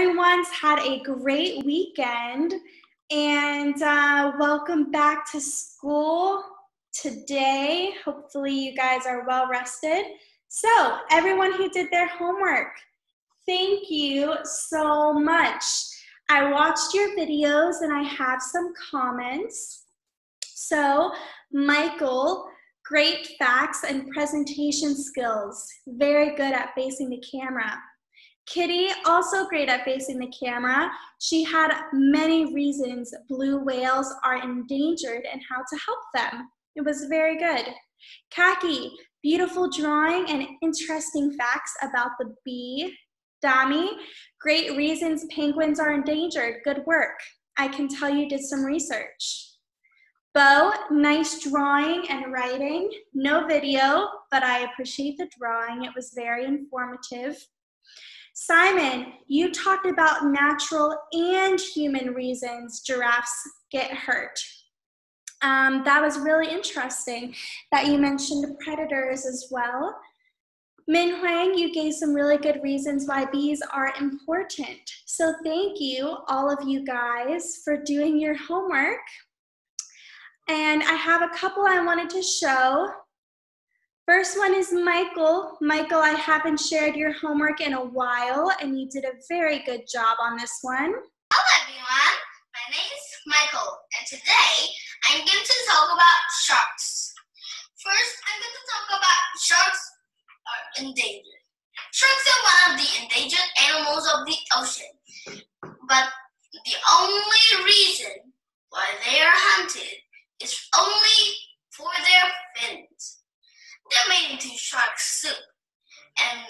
everyone's had a great weekend, and welcome back to school today. Hopefully you guys are well rested. So everyone who did their homework, thank you so much. I watched your videos and I have some comments. So Michael, great facts and presentation skills. Very good at facing the camera. Kitty, also great at facing the camera. She had many reasons blue whales are endangered and how to help them. It was very good. Kaki, beautiful drawing and interesting facts about the bee. Dami, great reasons penguins are endangered. Good work. I can tell you did some research. Bo, nice drawing and writing. No video, but I appreciate the drawing. It was very informative. Simon, you talked about natural and human reasons giraffes get hurt. That was really interesting that you mentioned predators as well. Min Huang, you gave some really good reasons why bees are important. So thank you, all of you guys, for doing your homework. And I have a couple I wanted to show. First one is Michael. Michael, I haven't shared your homework in a while, and you did a very good job on this one. Hello everyone, my name is Michael, and today I'm going to talk about sharks. First, I'm going to talk about sharks are endangered. Sharks are one of the endangered animals of the ocean, but the only reason why they are hunted is only for their fins. They're made into shark soup, and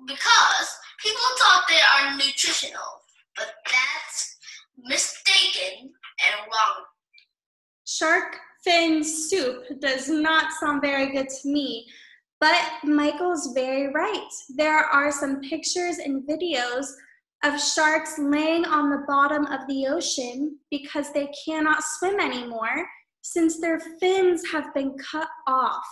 because people thought they are nutritional, but that's mistaken and wrong. Shark fin soup does not sound very good to me, but Michael's very right. There are some pictures and videos of sharks laying on the bottom of the ocean because they cannot swim anymore since their fins have been cut off.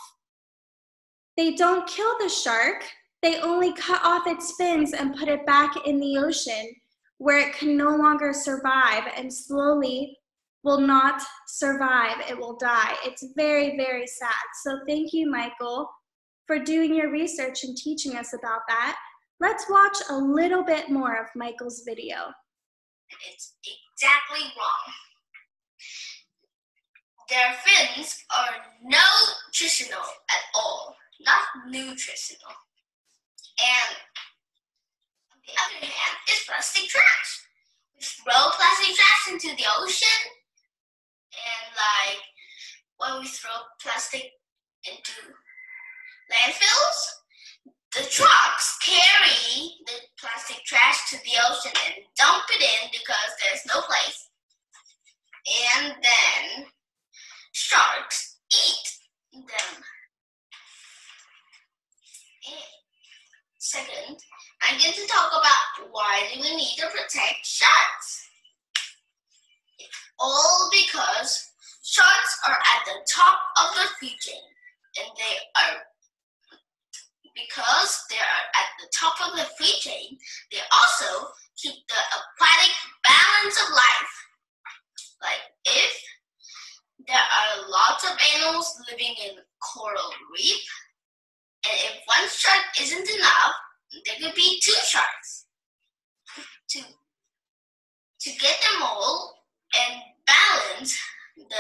They don't kill the shark, they only cut off its fins and put it back in the ocean where it can no longer survive and slowly will not survive, it will die. It's very, very sad. So thank you, Michael, for doing your research and teaching us about that. Let's watch a little bit more of Michael's video. It's exactly wrong. Their fins are no nutritional at all. Not nutritional. And on the other hand is plastic trash. We throw plastic trash into the ocean, and like when we throw plastic into landfills, the trucks carry the plastic trash to the ocean and dump it in because there's no place. And then sharks eat them. Second, I'm going to talk about why do we need to protect sharks. It's all because sharks are at the top of the food chain, and because they are at the top of the food chain, they also keep the aquatic balance of life. Like if there are lots of animals living in coral reef, and if one shark isn't enough, there could be two sharks to get them all and balance the...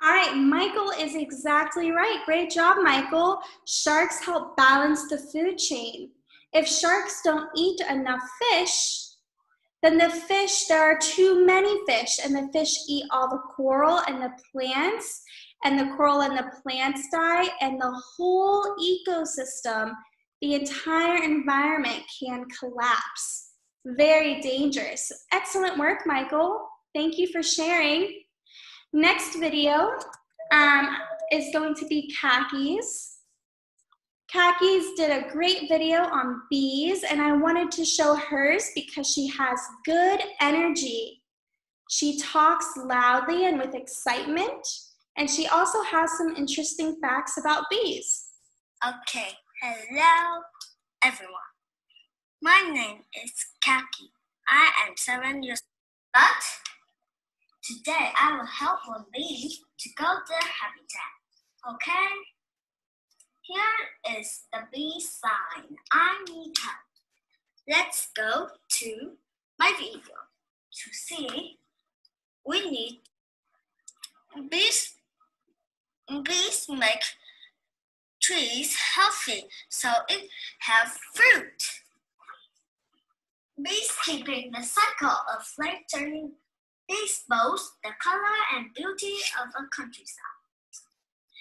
All right, Michael is exactly right. Great job, Michael. Sharks help balance the food chain. If sharks don't eat enough fish, then there are too many fish, and the fish eat all the coral and the plants, and the coral and the plants die, and the whole ecosystem, the entire environment can collapse. Very dangerous. Excellent work, Michael. Thank you for sharing. Next video is going to be Kaki's. Kaki's did a great video on bees, and I wanted to show hers because she has good energy. She talks loudly and with excitement, and she also has some interesting facts about bees. Okay, hello everyone. My name is Kaki. I am 7 years old. But today I will help one bee to go to their habitat. Okay? Here is the bee sign. I need help. Let's go to my video to see. We need bees. Bees make trees healthy so it have fruit. Bees keeping the cycle of life turning. Bees boast the color and beauty of a countryside.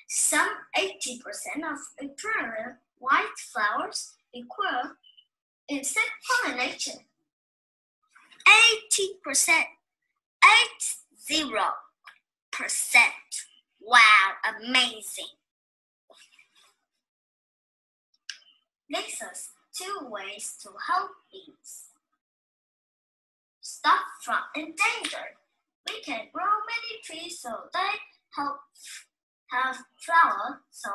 Some 80% of imperial white flowers require insect pollination. 80%. 80%. Wow, amazing. This is 2 ways to help bees. Stop from endangered. We can grow many trees so they have flowers so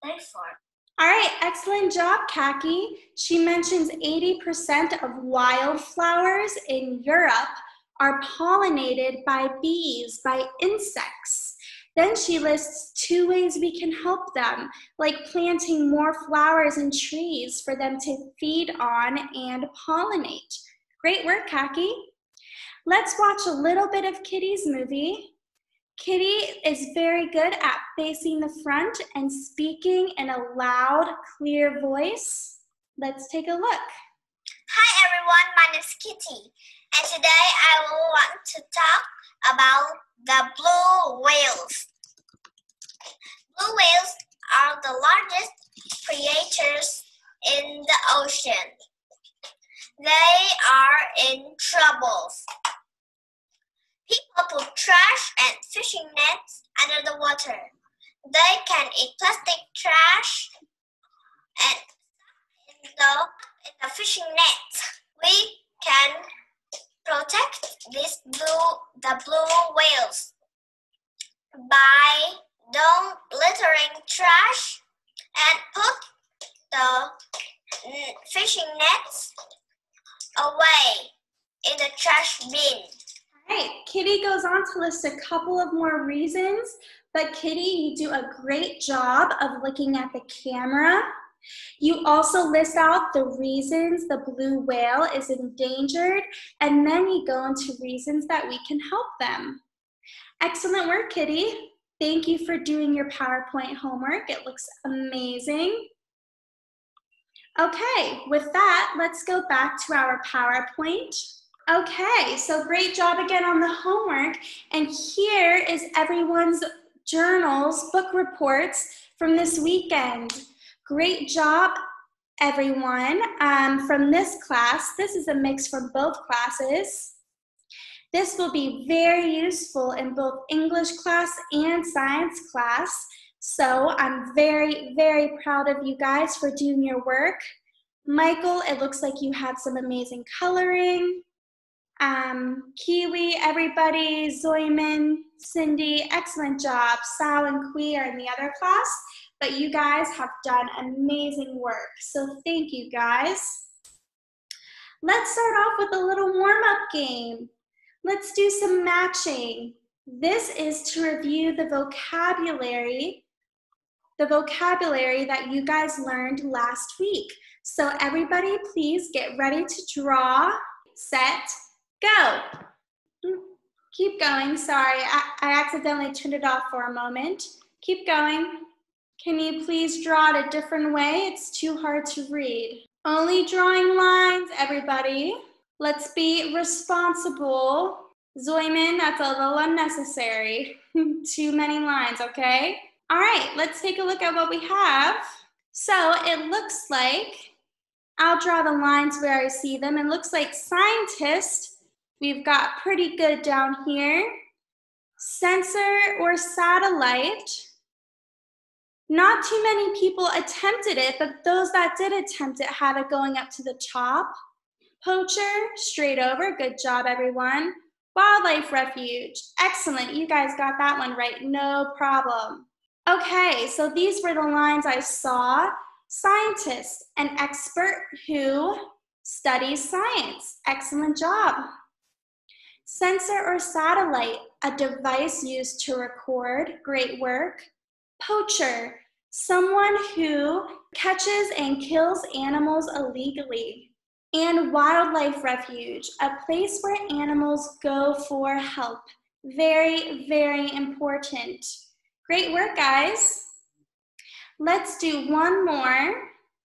they flourish. All right, excellent job, Kaki. She mentions 80% of wildflowers in Europe are pollinated by bees, by insects. Then she lists 2 ways we can help them, like planting more flowers and trees for them to feed on and pollinate. Great work, Kaki. Let's watch a little bit of Kitty's movie. Kitty is very good at facing the front and speaking in a loud, clear voice. Let's take a look. Hi everyone, my name is Kitty, and today I will want to talk about the blue whales. Blue whales are the largest predators in the ocean. They are in trouble. People put trash and fishing nets under the water. They can eat plastic trash and in the fishing nets. We can protect the blue whales by don't littering trash and put the fishing nets away in the trash bin. All right, Kitty goes on to list a couple of more reasons, but Kitty, you do a great job of looking at the camera. You also list out the reasons the blue whale is endangered, and then you go into reasons that we can help them. Excellent work, Kitty. Thank you for doing your PowerPoint homework. It looks amazing. Okay, with that, let's go back to our PowerPoint. Okay, so great job again on the homework. And here is everyone's journals, book reports from this weekend. Great job, everyone, from this class. This is a mix from both classes. This will be very useful in both English class and science class. So I'm very, very proud of you guys for doing your work. Michael, it looks like you had some amazing coloring. Kiwi, everybody, Zoyman, Cindy, excellent job. Sao and Kui are in the other class, but you guys have done amazing work. So thank you guys. Let's start off with a little warm-up game. Let's do some matching. This is to review the vocabulary that you guys learned last week. So everybody, please get ready to draw, set, go. Keep going, sorry, I accidentally turned it off for a moment. Keep going. Can you please draw it a different way? It's too hard to read. Only drawing lines, everybody. Let's be responsible. Zoyman, that's a little unnecessary. Too many lines, okay? All right, let's take a look at what we have. So it looks like, I'll draw the lines where I see them. It looks like scientist, we've got pretty good down here. Sensor or satellite. Not too many people attempted it, but those that did attempt it had it going up to the top. Poacher, straight over, good job everyone. Wildlife refuge, excellent, you guys got that one right, no problem. Okay, so these were the lines I saw. Scientist, an expert who Studies science. Excellent job. Sensor or satellite, a device used to record. Great work. Poacher, someone who catches and kills animals illegally. And wildlife refuge, a place where animals go for help. Very, very important. Great work, guys. Let's do one more.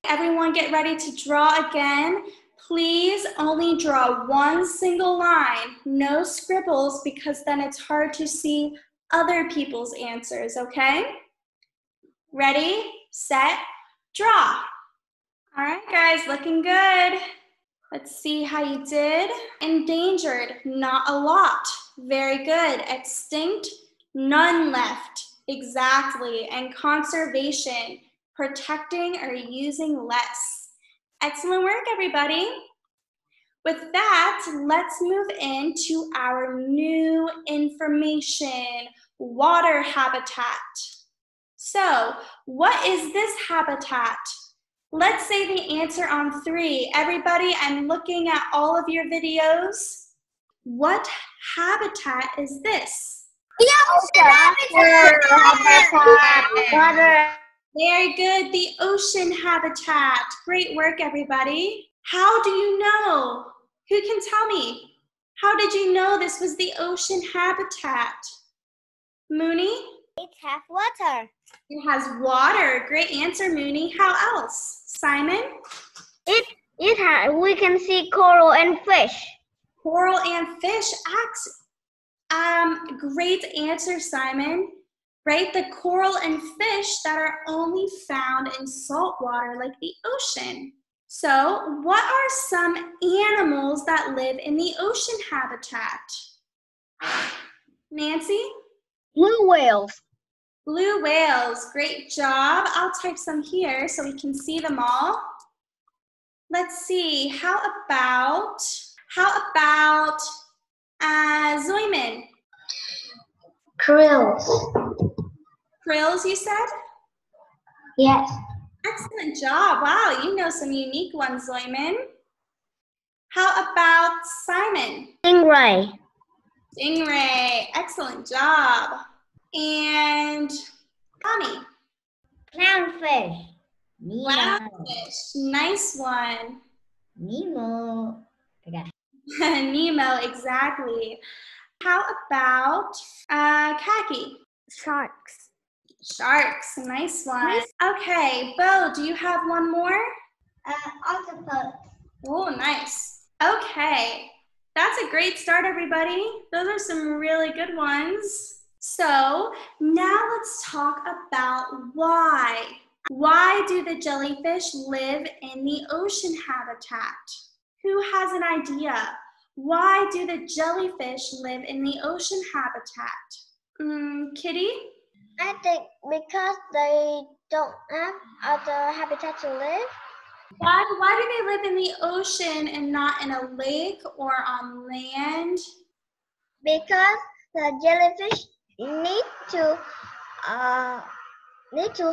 Everyone get ready to draw again. Please only draw one single line, no scribbles, because then it's hard to see other people's answers, okay? Ready, set, draw. All right, guys, looking good. Let's see how you did. Endangered, not a lot. Very good. Extinct, none left. Exactly. And conservation, protecting or using less. Excellent work, everybody. With that, let's move into our new information, water habitat. So, what is this habitat? Let's say the answer on 3. Everybody, I'm looking at all of your videos. What habitat is this? The ocean habitat. Water. Very good, the ocean habitat. Great work, everybody. How do you know? Who can tell me? How did you know this was the ocean habitat? Mooney? It has water. It has water. Great answer, Mooney. How else? Simon? We can see coral and fish. Coral and fish. Great answer, Simon. Right? The coral and fish that are only found in salt water like the ocean. So, what are some animals that live in the ocean habitat? Nancy? Blue whales. Blue whales. Great job. I'll type some here so we can see them all. Let's see. How about Zoyman? Krills. Krills, you said? Yes. Excellent job. Wow, you know some unique ones, Zoyman. How about Simon? Stingray. Stingray. Excellent job. And Connie? Clownfish. Clownfish. Nice one. Nemo. Nemo, exactly. How about Khaki? Sharks. Sharks. Nice one. Okay, Bo, do you have one more? Octopus. Oh, nice. Okay, that's a great start, everybody. Those are some really good ones. So now let's talk about why. Why do the jellyfish live in the ocean habitat? Who has an idea? Why do the jellyfish live in the ocean habitat? Kitty? I think because they don't have other habitat to live. Why do they live in the ocean and not in a lake or on land? Because the jellyfish need to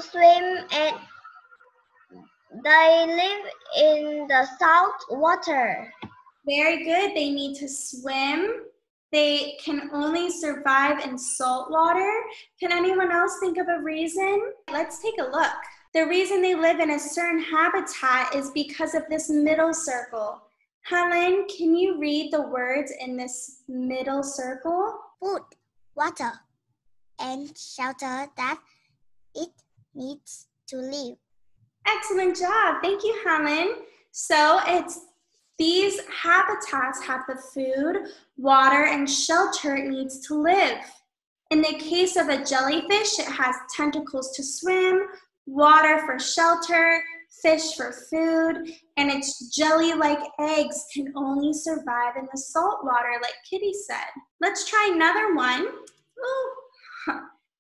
swim, and they live in the salt water. Very good. They need to swim. They can only survive in salt water. Can anyone else think of a reason? Let's take a look. The reason they live in a certain habitat is because of this middle circle. Helen, can you read the words in this middle circle? Food, water, and shelter that it needs to live. Excellent job. Thank you, Helen. So these habitats have the food, water, and shelter it needs to live. In the case of a jellyfish, it has tentacles to swim, water for shelter, fish for food, and its jelly-like eggs can only survive in the salt water, like Kitty said. Let's try another one. Ooh,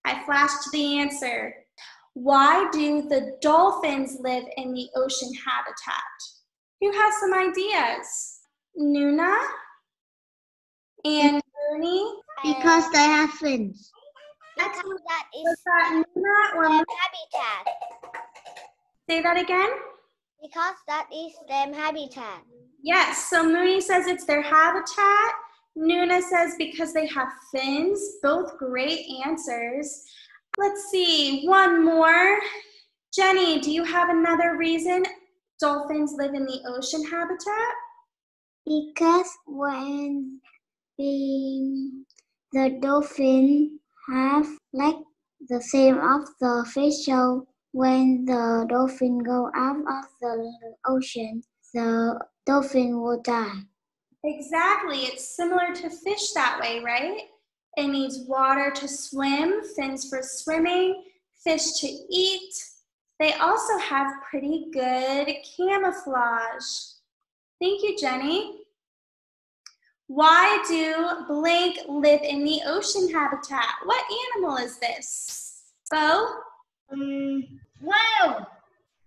I flashed the answer. Why do the dolphins live in the ocean habitat? Who has some ideas? Nuna? And Mooney? Because they have fins. Excellent. That Was is that Nuna or their Mooney? habitat. Say that again? Because that is their habitat. Yes, so Mooney says it's their habitat. Nuna says because they have fins. Both great answers. Let's see, one more. Jenny, do you have another reason dolphins live in the ocean habitat? Because when the dolphin have like the same of the fish, so when the dolphin go out of the ocean, the dolphin will die. Exactly, it's similar to fish that way, right? It needs water to swim, fins for swimming, fish to eat. They also have pretty good camouflage. Thank you, Jenny. Why do blank live in the ocean habitat? What animal is this? Bo? Whale.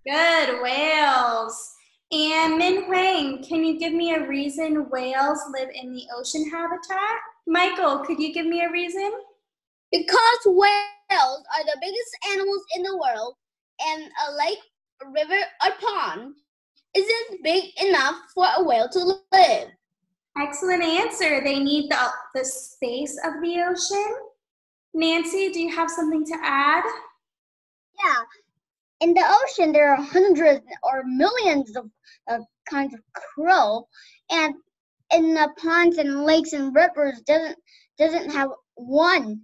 Good, whales. And Min Huang, can you give me a reason whales live in the ocean habitat? Michael, could you give me a reason? Because whales are the biggest animals in the world, and a lake, a river, or pond isn't big enough for a whale to live. Excellent answer. They need the space of the ocean. Nancy, do you have something to add? Yeah. In the ocean, there are hundreds or millions of kinds of krill, and in the ponds and lakes and rivers doesn't have one.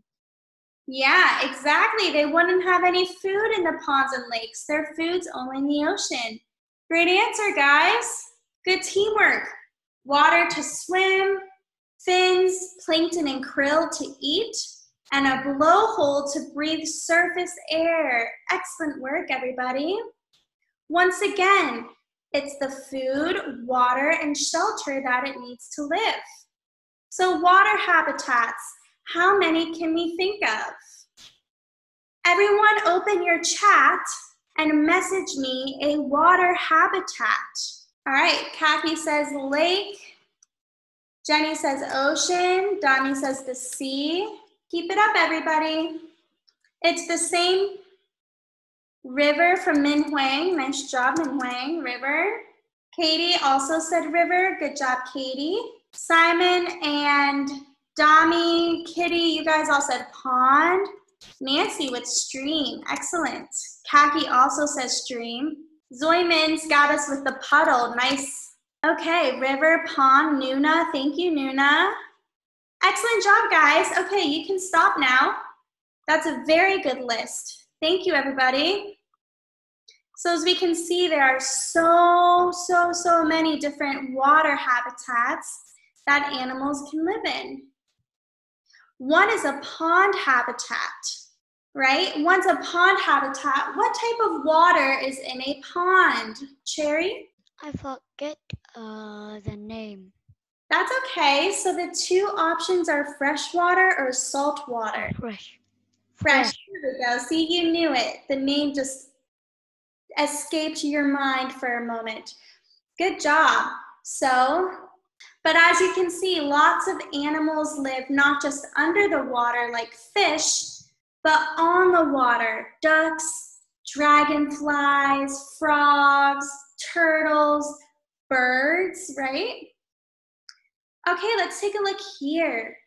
Yeah, exactly. They wouldn't have any food in the ponds and lakes. Their food's only in the ocean. Great answer, guys. Good teamwork. Water to swim, fins, plankton, and krill to eat, and a blowhole to breathe surface air. Excellent work, everybody. Once again, it's the food, water, and shelter that it needs to live. So water habitats, how many can we think of? Everyone open your chat and message me a water habitat. All right, Kathy says lake. Jenny says ocean. Donnie says the sea. Keep it up, everybody. It's the same river from Min Huang. Nice job, Min Huang. River. Katie also said river. Good job, Katie. Simon and Dami, Kitty, you guys all said pond. Nancy with stream. Excellent. Kaki also says stream. Zoymin's got us with the puddle. Nice. Okay, river, pond, Nuna. Thank you, Nuna. Excellent job, guys. Okay, you can stop now. That's a very good list. Thank you, everybody. So as we can see, there are so many different water habitats that animals can live in. One is a pond habitat, right? One's a pond habitat. What type of water is in a pond? Cherry? I forget the name. That's okay. So the two options are freshwater or saltwater. Fresh. Fresh. Here we go. See, you knew it. The name just escaped your mind for a moment. Good job. So, but as you can see, lots of animals live not just under the water like fish, but on the water. Ducks, dragonflies, frogs, turtles, birds, right? Okay, let's take a look here.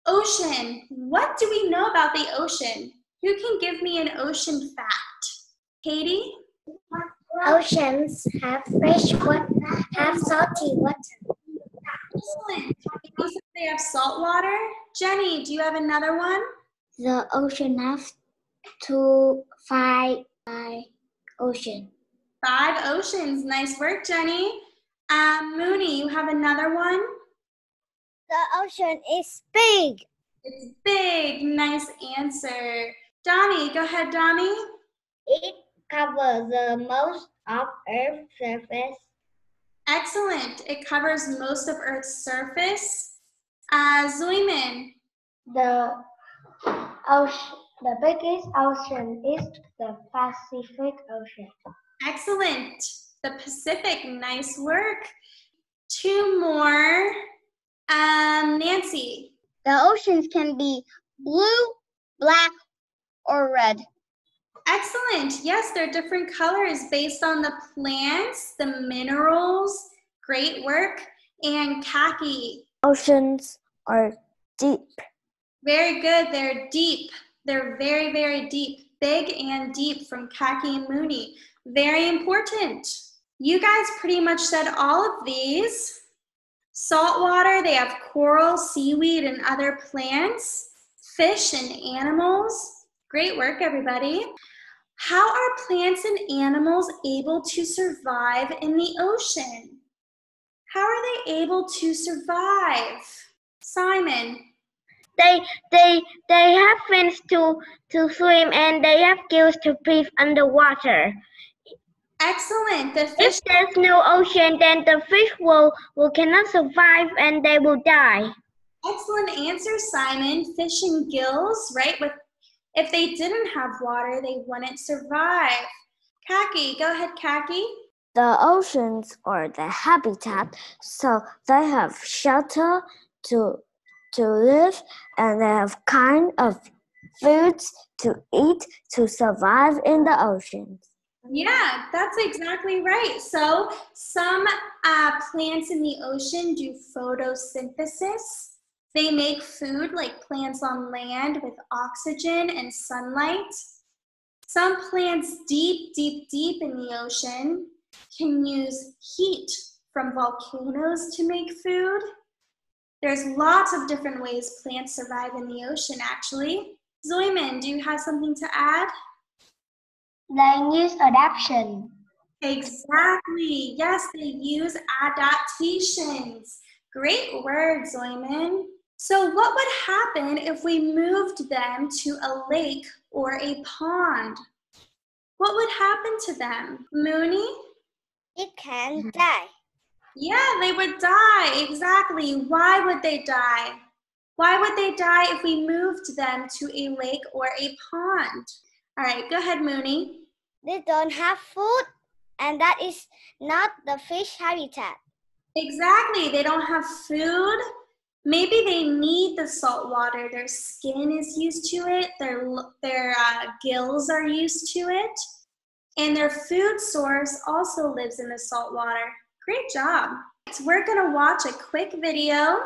Ocean. What do we know about the ocean? Who can give me an ocean fact? Katie? Oceans have fresh water, have salty water. Excellent. You said they have salt water. Jenny, do you have another one? The ocean have five ocean. 5 oceans. Nice work, Jenny. Mooney, you have another one? The ocean is big. It's big. Nice answer. Donnie, go ahead, Donnie. It covers the most of Earth's surface. Excellent. It covers most of Earth's surface. Zuimin. The biggest ocean is the Pacific Ocean. Excellent. The Pacific. Nice work. 2 more. Nancy. The oceans can be blue, black, or red. Excellent. Yes, they're different colors based on the plants, the minerals, Great work. And Khaki? Oceans are deep. Very good. They're deep. They're very, very deep. Big and deep from Khaki and Mooney. Very important. You guys pretty much said all of these. Saltwater, they have coral, seaweed, and other plants. Fish and animals. Great work, everybody. How are plants and animals able to survive in the ocean? How are they able to survive? Simon? They have fins to swim, and they have gills to breathe underwater. Excellent. The fish. If there's no ocean, then the fish will cannot survive and they will die. Excellent answer, Simon. Fish and gills, right? If they didn't have water, they wouldn't survive. Khaki, go ahead, Khaki. The oceans are the habitat, so they have shelter to live, and they have kind of foods to eat to survive in the oceans. Yeah, that's exactly right. So some plants in the ocean do photosynthesis. They make food like plants on land with oxygen and sunlight. Some plants deep, deep, deep in the ocean can use heat from volcanoes to make food. There's lots of different ways plants survive in the ocean, actually. Zoyman, do you have something to add? They use adaptation. Exactly. Yes, they use adaptations. Great word, Zoyman. So what would happen if we moved them to a lake or a pond? What would happen to them? Mooney? It can die. Yeah, they would die. Exactly. Why would they die? Why would they die if we moved them to a lake or a pond? All right, go ahead, Mooney. They don't have food, and that is not the fish habitat. Exactly. They don't have food. Maybe they need the salt water. Their skin is used to it. Their gills are used to it. And their food source also lives in the salt water. Great job. So we're going to watch a quick video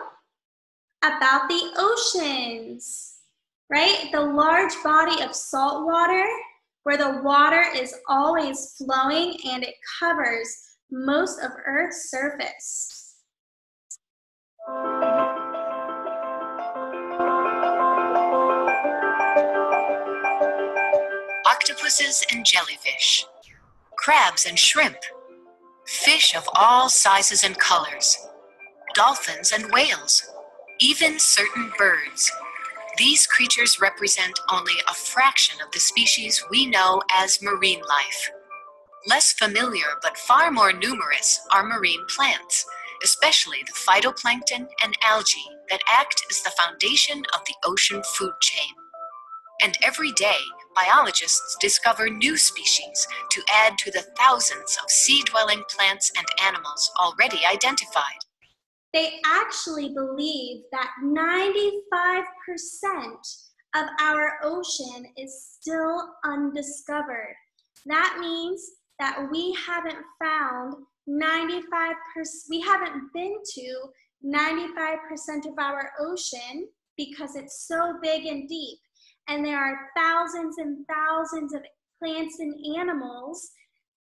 about the oceans, right? The large body of salt water where the water is always flowing and it covers most of Earth's surface. Octopuses and jellyfish, crabs and shrimp, fish of all sizes and colors, dolphins and whales, even certain birds. These creatures represent only a fraction of the species we know as marine life. Less familiar but far more numerous are marine plants, especially the phytoplankton and algae that act as the foundation of the ocean food chain. And every day, biologists discover new species to add to the thousands of sea-dwelling plants and animals already identified. They actually believe that 95% of our ocean is still undiscovered. That means that we haven't found 95%, we haven't been to 95% of our ocean because it's so big and deep. And there are thousands and thousands of plants and animals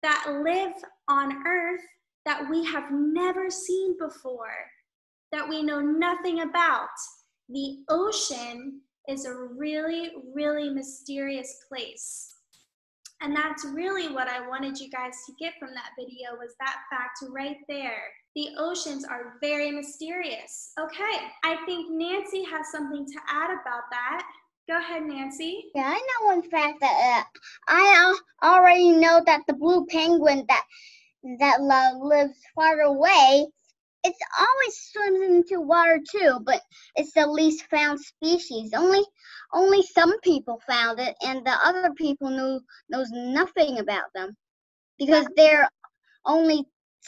that live on Earth that we have never seen before, that we know nothing about. The ocean is a really, really mysterious place. And that's really what I wanted you guys to get from that video, was that fact right there. The oceans are very mysterious. Okay, I think Nancy has something to add about that. Go ahead, Nancy. Yeah, I know one fact that I already know that the blue penguin that lives far away, it's always swims into water too, but it's the least found species. Only some people found it, and the other people knows nothing about them because they're only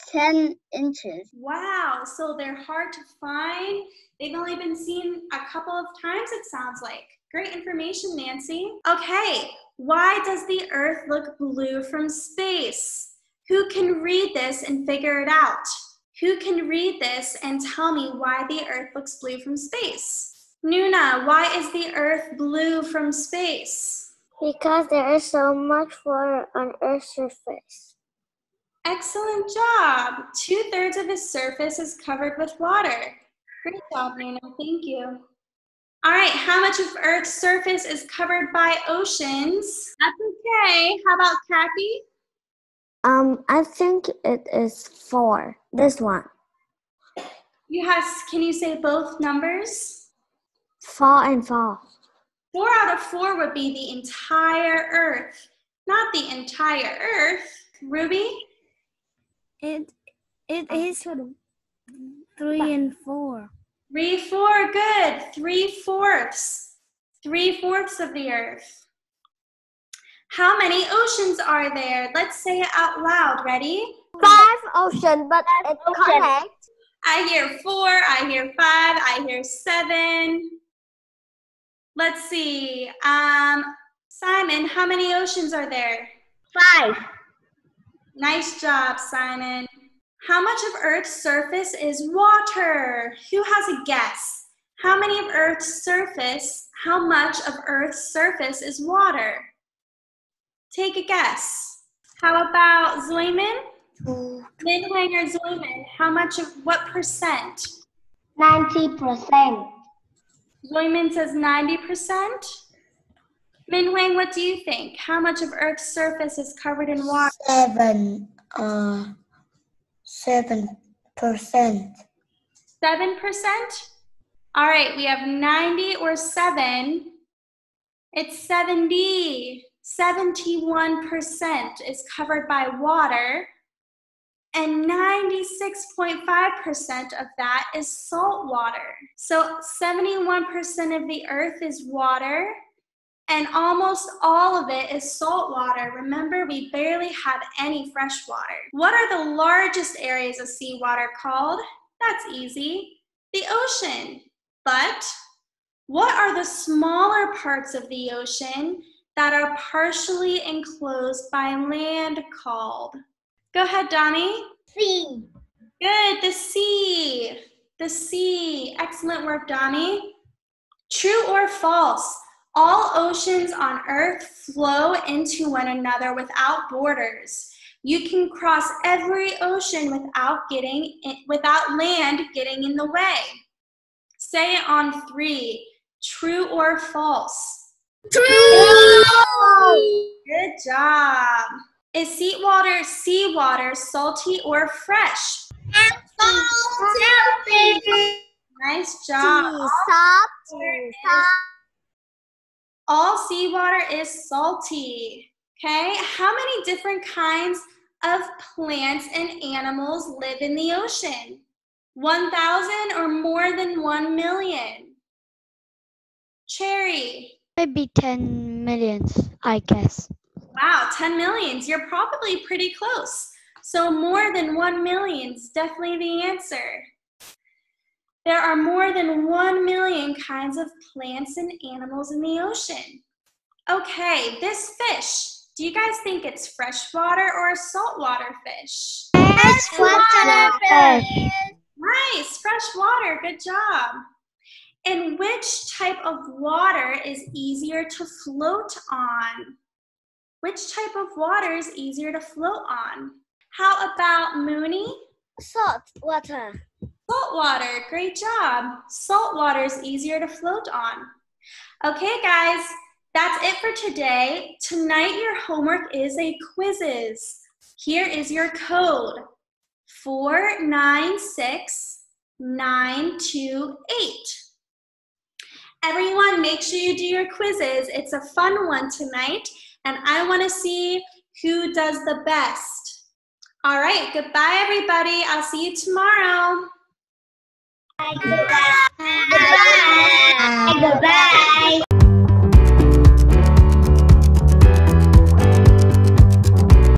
10 inches. Wow, so they're hard to find. They've only been seen a couple of times, it sounds like. Great information, Nancy. Okay, why does the Earth look blue from space? Who can read this and figure it out? Who can read this and tell me why the Earth looks blue from space? Nuna, why is the Earth blue from space? Because there is so much water on Earth's surface. Excellent job. 2/3 of its surface is covered with water. Great job, Nuna. Thank you. All right, how much of Earth's surface is covered by oceans? That's okay. How about Kathy? I think it is 4. This one. Can you say both numbers? 4 and 4. 4 out of 4 would be the entire Earth, not the entire Earth. Ruby? It is 3 and 4. 3/4, good. 3/4. 3/4 of the Earth. How many oceans are there? Let's say it out loud. Ready? 5 oceans, but it connects. I hear 4, I hear 5, I hear 7. Let's see. Simon, how many oceans are there? 5. Nice job, Simon. How much of Earth's surface is water? Who has a guess? How much of Earth's surface is water? Take a guess. How about Zuimin? Minwang or Zuimin, what percent? 90%. Zuimin says 90%. Minwang, what do you think? How much of Earth's surface is covered in water? 7%. 7%? All right, we have 90 or 7. It's 70. 71% is covered by water, and 96.5% of that is salt water. So 71% of the Earth is water, and almost all of it is salt water. Remember, we barely have any fresh water. What are the largest areas of seawater called? That's easy, the ocean. But what are the smaller parts of the ocean that are partially enclosed by land called? Go ahead, Donnie. Sea. Good, the sea. The sea. Excellent work, Donnie. True or false? All oceans on Earth flow into one another without borders. You can cross every ocean without land getting in the way. Say it on 3. True or false? True. Good job. Is seawater salty or fresh? Salty. Nice job. All seawater is salty. Okay, how many different kinds of plants and animals live in the ocean? 1,000 or more than 1 million? Cherry. Maybe 10 millions, I guess. Wow, 10 millions. You're probably pretty close. So more than 1 million is definitely the answer. There are more than 1 million kinds of plants and animals in the ocean. Okay, this fish. Do you guys think it's freshwater or a saltwater fish? Freshwater fish. Nice, freshwater. Good job. And which type of water is easier to float on? Which type of water is easier to float on? How about Mooney? Salt water. Salt water, great job. Salt water is easier to float on. Okay, guys, that's it for today. Tonight, your homework is a quizzes. Here is your code, 496928. Everyone, make sure you do your quizzes. It's a fun one tonight, and I want to see who does the best. All right, goodbye, everybody. I'll see you tomorrow. Goodbye. Goodbye. Goodbye.